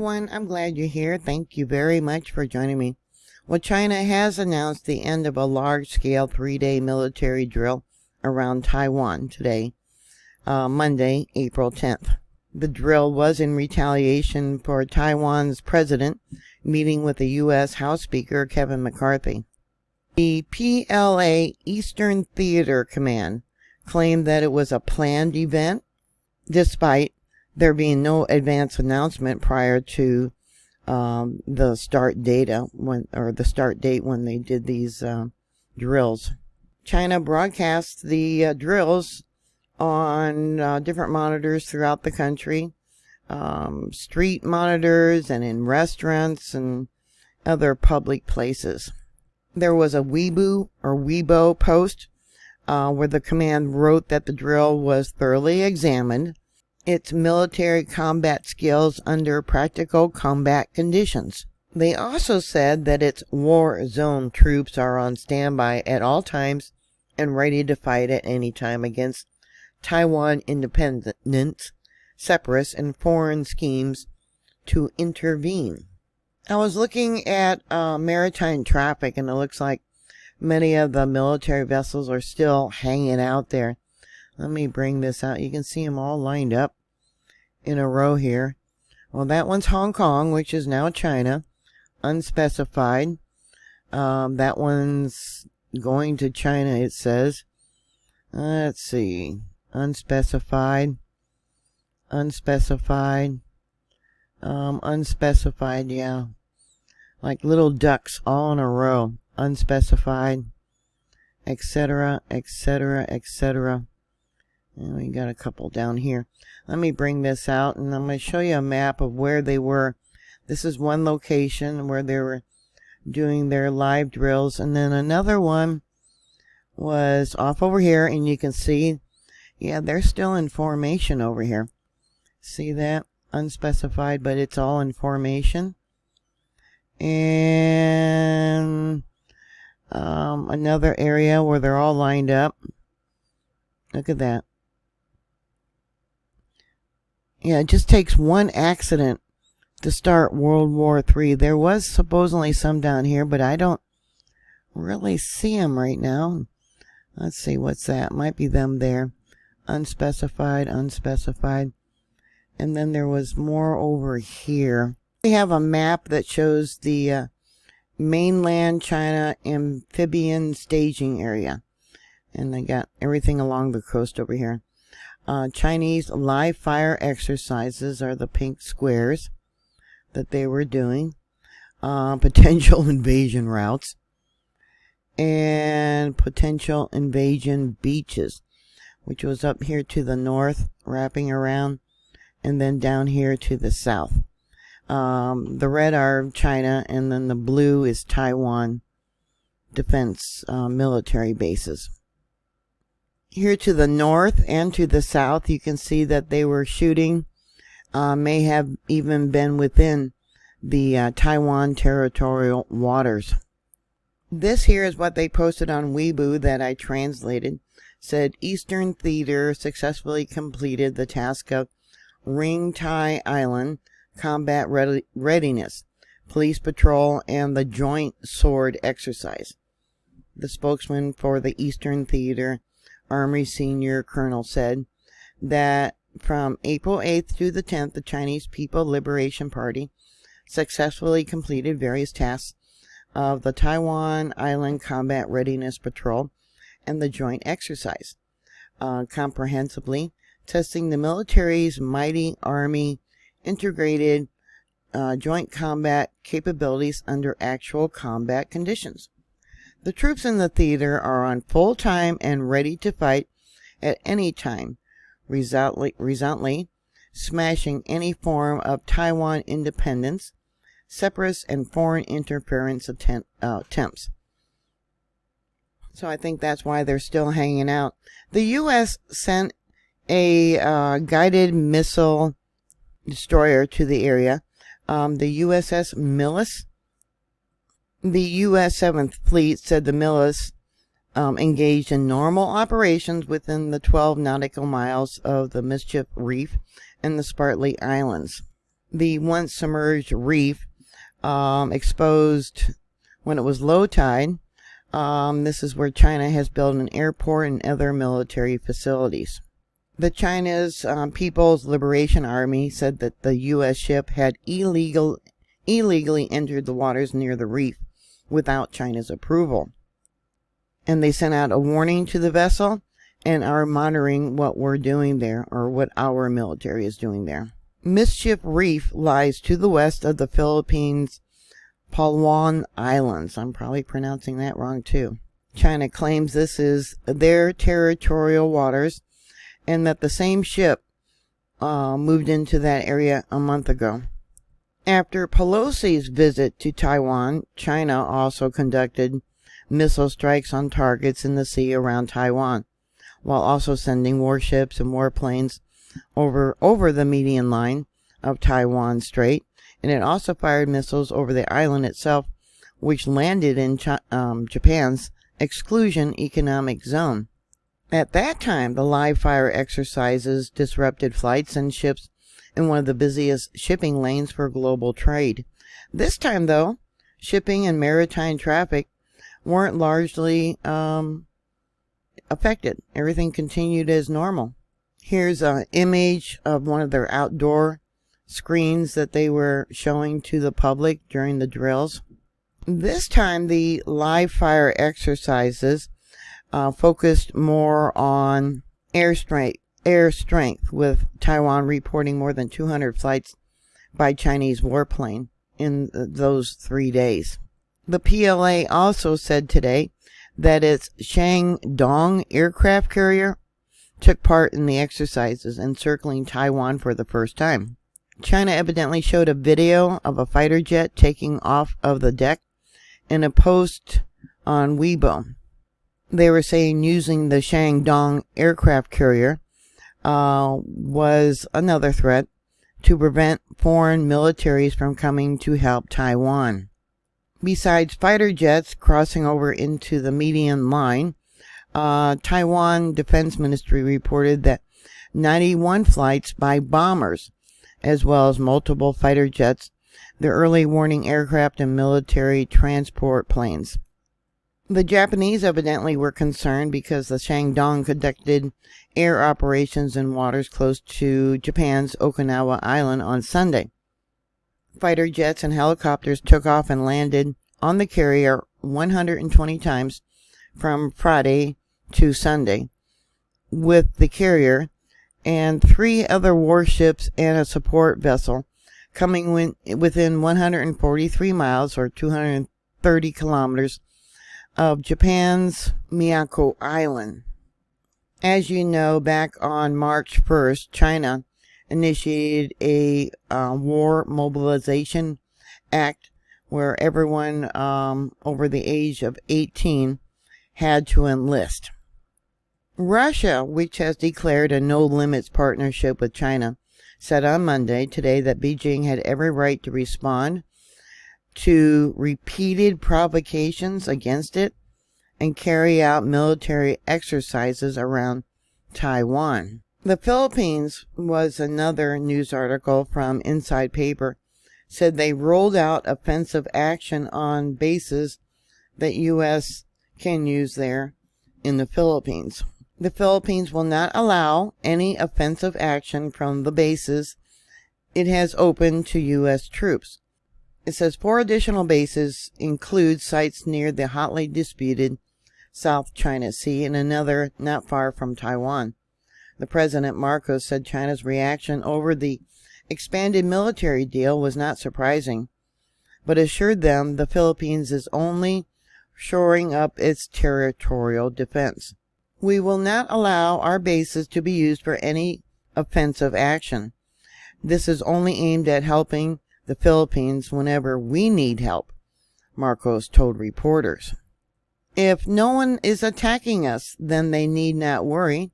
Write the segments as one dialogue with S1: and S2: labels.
S1: everyone. I'm glad you're here. Thank you very much for joining me. Well, China has announced the end of a large-scale 3-day military drill around Taiwan today, Monday, April 10th. The drill was in retaliation for Taiwan's president meeting with the U.S. House Speaker Kevin McCarthy. The PLA Eastern Theater Command claimed that it was a planned event, despite there being no advance announcement prior to the start date when they did these drills. China broadcast the drills on different monitors throughout the country, street monitors and in restaurants and other public places. There was a Weibo post where the command wrote that the drill was thoroughly examined, its military combat skills under practical combat conditions. They also said that its war zone troops are on standby at all times and ready to fight at any time against Taiwan independence, separatists, and foreign schemes to intervene. I was looking at maritime traffic, and it looks like many of the military vessels are still hanging out there. Let me bring this out. You can see them all lined up in a row here. Well, that one's Hong Kong, which is now China, unspecified. That one's going to China, it says. Let's see. Unspecified, yeah. Like little ducks all in a row. Unspecified, etc., etc., etc. And we got a couple down here. Let me bring this out, and I'm going to show you a map of where they were. This is one location where they were doing their live drills, and then another one was off over here, and you can see, yeah, they're still in formation over here. See that? Unspecified, but it's all in formation. And another area where they're all lined up. Look at that. Yeah, it just takes one accident to start World War III. There was supposedly some down here, but I don't really see them right now. Let's see, what's that? Might be them there. Unspecified. And then there was more over here. We have a map that shows the mainland China amphibian staging area. And they got everything along the coast over here. Chinese live fire exercises are the pink squares that they were doing. Potential invasion routes. And potential invasion beaches, which was up here to the north, wrapping around, and then down here to the south. The red are China, and then the blue is Taiwan defense military bases. Here to the north and to the south, you can see that they were shooting, may have even been within the Taiwan territorial waters. This here is what they posted on Weibo that I translated. Said Eastern Theater successfully completed the task of Ring Tai Island combat readiness, police patrol, and the joint sword exercise. The spokesman for the Eastern Theater, Army Senior Colonel, said that from April 8th to the 10th, the Chinese People Liberation Party successfully completed various tasks of the Taiwan Island Combat Readiness Patrol and the joint exercise, comprehensively testing the military's mighty Army integrated joint combat capabilities under actual combat conditions. The troops in the theater are on full time and ready to fight at any time, resolutely smashing any form of Taiwan independence, separatist, and foreign interference attempts. So I think that's why they're still hanging out. The U.S. sent a guided missile destroyer to the area, the USS Millis. The U.S. 7th Fleet said the Millis engaged in normal operations within the 12 nautical miles of the Mischief Reef and the Spratly Islands. the once submerged reef exposed when it was low tide. This is where China has built an airport and other military facilities. The China's People's Liberation Army said that the U.S. ship had illegally entered the waters near the reef without China's approval. And they sent out a warning to the vessel and are monitoring what we're doing there, or what our military is doing there. Mischief Reef lies to the west of the Philippines' Palawan Islands. I'm probably pronouncing that wrong too. China claims this is their territorial waters and that the same ship moved into that area a month ago. After Pelosi's visit to Taiwan, China also conducted missile strikes on targets in the sea around Taiwan, while also sending warships and warplanes over the median line of Taiwan Strait, and it also fired missiles over the island itself, which landed in Japan's exclusion economic zone. At that time, the live fire exercises disrupted flights and ships in one of the busiest shipping lanes for global trade. This time, though, shipping and maritime traffic weren't largely affected. Everything continued as normal. Here's an image of one of their outdoor screens that they were showing to the public during the drills. This time, the live fire exercises focused more on air strength, with Taiwan reporting more than 200 flights by Chinese warplane in those 3 days. The PLA also said today that its Shandong aircraft carrier took part in the exercises, encircling Taiwan for the first time. China evidently showed a video of a fighter jet taking off of the deck in a post on Weibo. They were saying using the Shandong aircraft carrier was another threat to prevent foreign militaries from coming to help Taiwan. Besides fighter jets crossing over into the median line, Taiwan Defense Ministry reported that 91 flights by bombers, as well as multiple fighter jets, the early warning aircraft, and military transport planes. The Japanese evidently were concerned because the Shandong conducted air operations in waters close to Japan's Okinawa Island on Sunday. Fighter jets and helicopters took off and landed on the carrier 120 times from Friday to Sunday, with the carrier and 3 other warships and a support vessel coming within 143 miles or 230 kilometers of Japan's Miyako Island. As you know, back on March 1st, China initiated a war mobilization act where everyone over the age of 18 had to enlist. Russia, which has declared a no-limits partnership with China, said on Monday today that Beijing had every right to respond to repeated provocations against it and carry out military exercises around Taiwan. The Philippines, was another news article from Inside Paper, said they rolled out offensive action on bases that U.S. can use there in the Philippines. The Philippines will not allow any offensive action from the bases it has opened to U.S. troops. It says 4 additional bases include sites near the hotly disputed South China Sea and another not far from Taiwan. The President Marcos said China's reaction over the expanded military deal was not surprising, but assured them the Philippines is only shoring up its territorial defense. We will not allow our bases to be used for any offensive action. This is only aimed at helping the Philippines whenever we need help, Marcos told reporters. If no one is attacking us, then they need not worry,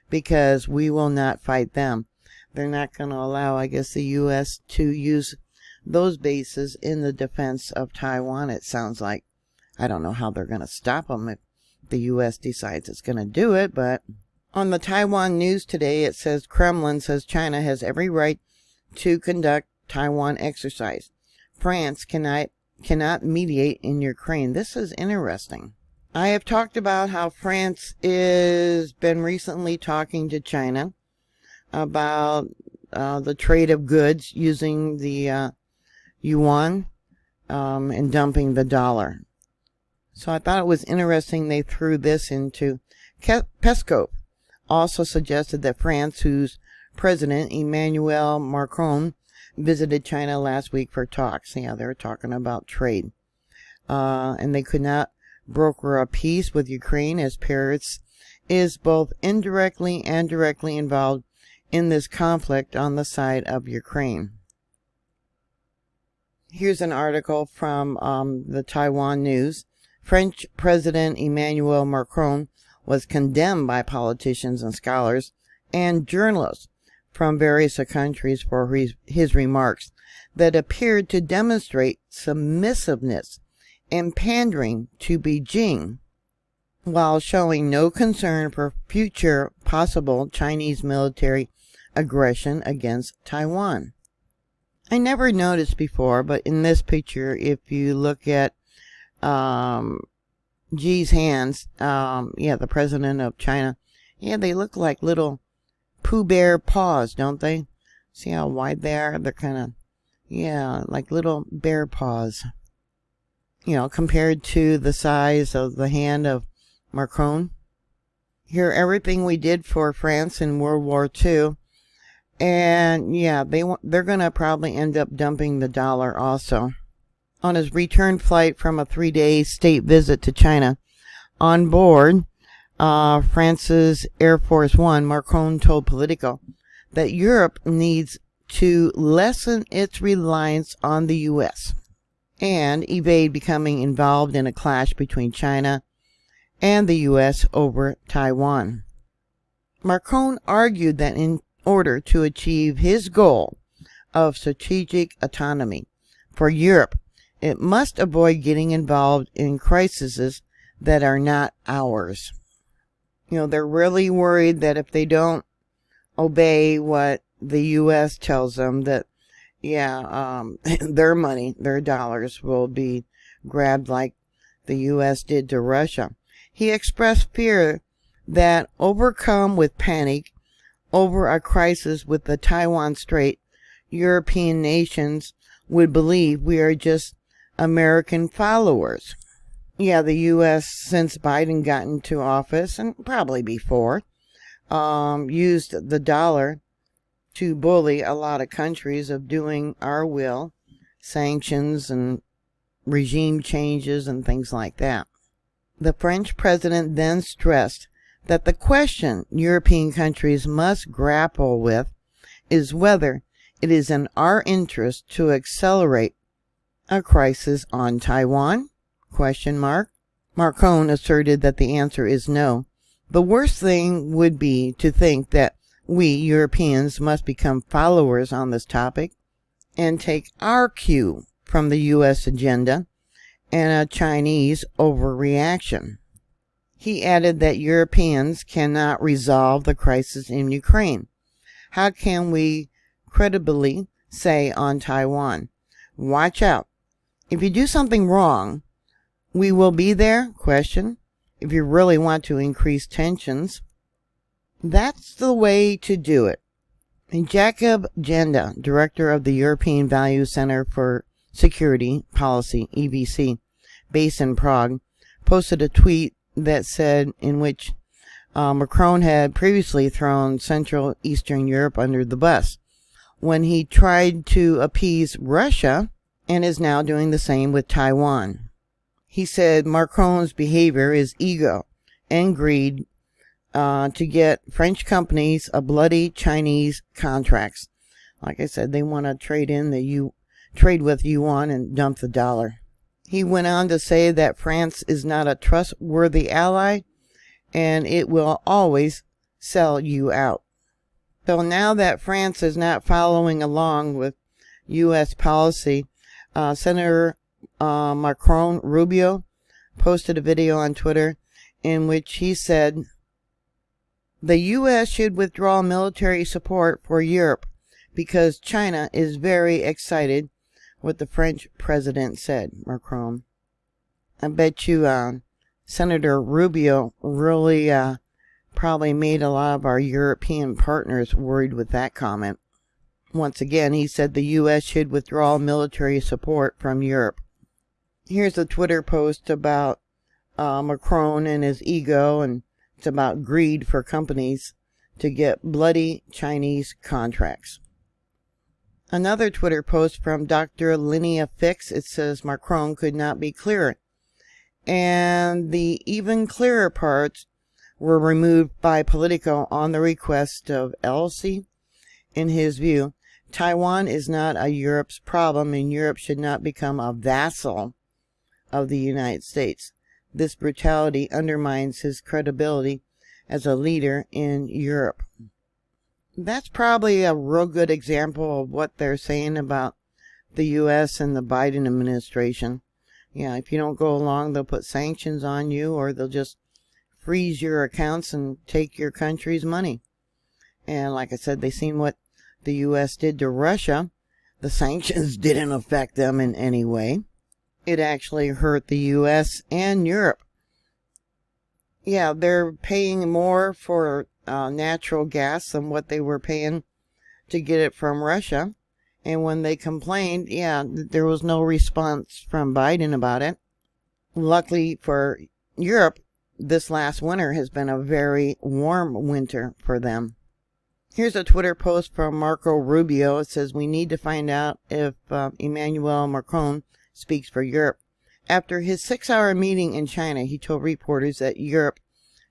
S1: because we will not fight them. They're not going to allow, I guess, the U.S. to use those bases in the defense of Taiwan, it sounds like. I don't know how they're going to stop them if the U.S. decides it's going to do it, but on the Taiwan news today, it says Kremlin says China has every right to conduct Taiwan exercise. France cannot mediate in Ukraine. This is interesting. I have talked about how France is been recently talking to China about the trade of goods using the yuan and dumping the dollar. So I thought it was interesting they threw this into Peskov. Also suggested that France, whose President Emmanuel Macron visited China last week for talks. Yeah, they were talking about trade. And they could not broker a peace with Ukraine, as Paris is both indirectly and directly involved in this conflict on the side of Ukraine. Here's an article from the Taiwan News. French President Emmanuel Macron was condemned by politicians and scholars and journalists from various countries for his remarks that appeared to demonstrate submissiveness and pandering to Beijing, while showing no concern for future possible Chinese military aggression against Taiwan. I never noticed before, but in this picture, if you look at Xi's hands, the president of China, they look like little Pooh Bear paws, don't they? See how wide they are? They're kind of, like little bear paws. Compared to the size of the hand of Macron. Here, everything we did for France in World War II. And they're going to probably end up dumping the dollar also. On his return flight from a 3-day state visit to China, on board France's Air Force One, Macron told Politico that Europe needs to lessen its reliance on the U.S. and evade becoming involved in a clash between China and the U.S. over Taiwan. Macron argued that in order to achieve his goal of strategic autonomy for Europe, it must avoid getting involved in crises that are not ours. They're really worried that if they don't obey what the U.S. tells them, that their money, their dollars will be grabbed like the U.S. did to Russia. He expressed fear that, overcome with panic over a crisis with the Taiwan Strait, European nations would believe we are just American followers. The U.S., since Biden got into office, and probably before, used the dollar to bully a lot of countries of doing our will, sanctions and regime changes and things like that. The French president then stressed that the question European countries must grapple with is whether it is in our interest to accelerate a crisis on Taiwan? ? Macron asserted that the answer is no. The worst thing would be to think that we Europeans must become followers on this topic and take our cue from the U.S. agenda and a Chinese overreaction. He added that Europeans cannot resolve the crisis in Ukraine. How can we credibly say on Taiwan, watch out, if you do something wrong, we will be there? If you really want to increase tensions, that's the way to do it. And Jacob Jenda, director of the European Value Center for Security Policy, EVC, based in Prague, posted a tweet that said in which Macron had previously thrown Central Eastern Europe under the bus when he tried to appease Russia, and is now doing the same with Taiwan. He said Macron's behavior is ego and greed to get French companies a bloody Chinese contracts. Like I said, they want to trade with yuan and dump the dollar. He went on to say that France is not a trustworthy ally and it will always sell you out. So now that France is not following along with U.S. policy, Senator Macron Rubio posted a video on Twitter in which he said the U.S. should withdraw military support for Europe because China is very excited what the French president said, Macron. I bet you Senator Rubio really probably made a lot of our European partners worried with that comment. Once again, he said the U.S. should withdraw military support from Europe. Here's a Twitter post about Macron and his ego, and it's about greed for companies to get bloody Chinese contracts. Another Twitter post from Dr. Linnea Fix. It says Macron could not be clearer. And the even clearer parts were removed by Politico on the request of Elsie. In his view, Taiwan is not a Europe's problem, and Europe should not become a vassal of the United States. This brutality undermines his credibility as a leader in Europe. That's probably a real good example of what they're saying about the U.S. and the Biden administration. Yeah, if you don't go along, they'll put sanctions on you, or they'll just freeze your accounts and take your country's money. And like I said, they seen what the U.S. did to Russia. The sanctions didn't affect them in any way. It actually hurt the U.S. and Europe. Yeah, they're paying more for natural gas than what they were paying to get it from Russia. And when they complained, yeah, there was no response from Biden about it. Luckily for Europe, this last winter has been a very warm winter for them. Here's a Twitter post from Marco Rubio. It says, we need to find out if Emmanuel Macron speaks for Europe. After his 6-hour meeting in China, he told reporters that Europe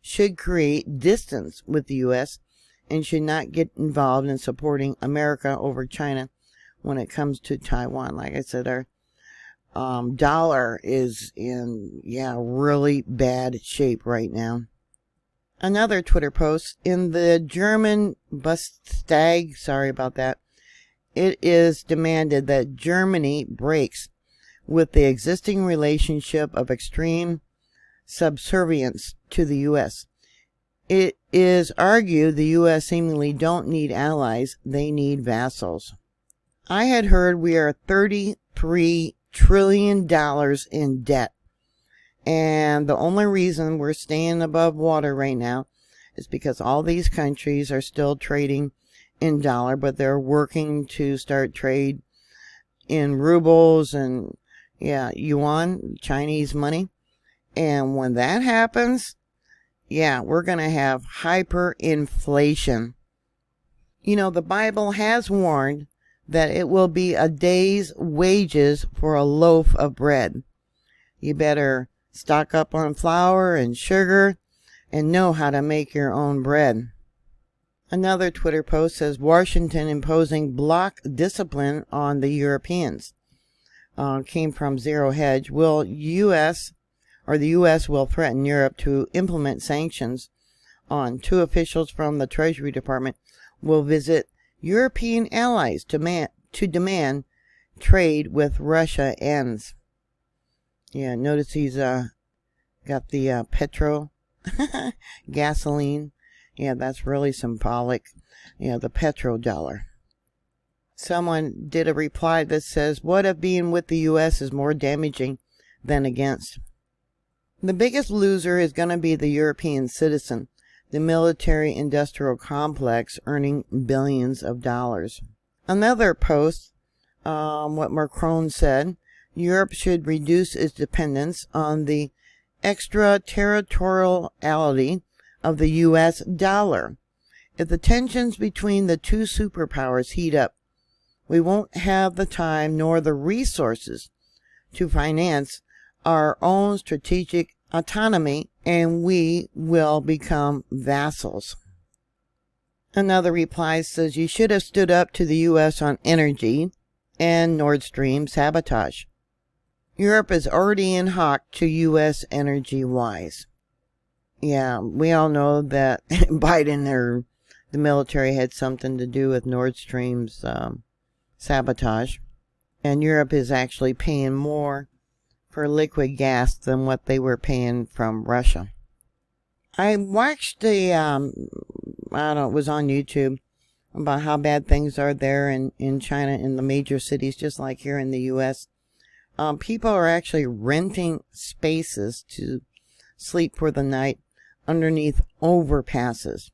S1: should create distance with the U.S. and should not get involved in supporting America over China when it comes to Taiwan. Like I said, our dollar is in, really bad shape right now. Another Twitter post, in the German Bundestag, sorry about that, it is demanded that Germany breaks with the existing relationship of extreme subservience to the U.S. It is argued the U.S. seemingly don't need allies, they need vassals. I had heard we are $33 trillion in debt. And the only reason we're staying above water right now is because all these countries are still trading in dollar, but they're working to start trade in rubles and, yuan, Chinese money. And when that happens, we're going to have hyperinflation. You know, the Bible has warned that it will be a day's wages for a loaf of bread. You better stock up on flour and sugar and know how to make your own bread. Another Twitter post says Washington imposing block discipline on the Europeans. Came from Zero Hedge. The U.S. will threaten Europe to implement sanctions on 2 officials from the Treasury Department will visit European allies to demand trade with Russia ends. Yeah, notice he's got the petrol, gasoline. Yeah, that's really symbolic. The petrodollar. Someone did a reply that says, what if being with the U.S. is more damaging than against? The biggest loser is going to be the European citizen, the military-industrial complex earning billions of dollars. Another post, what Macron said, Europe should reduce its dependence on the extraterritoriality of the U.S. dollar. If the tensions between the 2 superpowers heat up, we won't have the time nor the resources to finance our own strategic autonomy, and we will become vassals. Another reply says you should have stood up to the U.S. on energy and Nord Stream sabotage. Europe is already in hock to U.S. energy-wise. Yeah, we all know that Biden or the military had something to do with Nord Stream's sabotage. And Europe is actually paying more for liquid gas than what they were paying from Russia. I watched it was on YouTube, about how bad things are there in China, in the major cities, just like here in the U.S. People are actually renting spaces to sleep for the night underneath overpasses.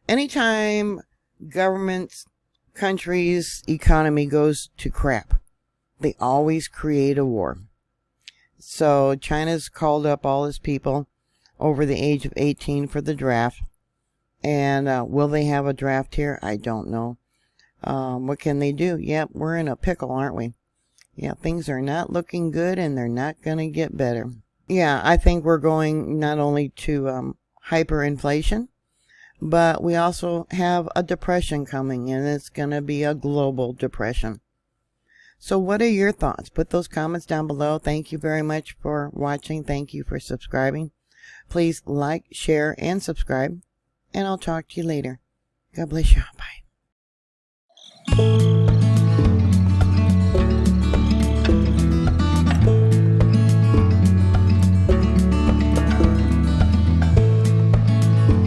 S1: Anytime governments, countries' economy goes to crap, they always create a war. So China's called up all its people over the age of 18 for the draft. And will they have a draft here? I don't know. What can they do? Yep, we're in a pickle, aren't we? Yeah, things are not looking good, and they're not going to get better. Yeah, I think we're going not only to hyperinflation, but we also have a depression coming, and it's going to be a global depression. So what are your thoughts? Put those comments down below. Thank you very much for watching. Thank you for subscribing. Please like, share, and subscribe. And I'll talk to you later. God bless you. Bye.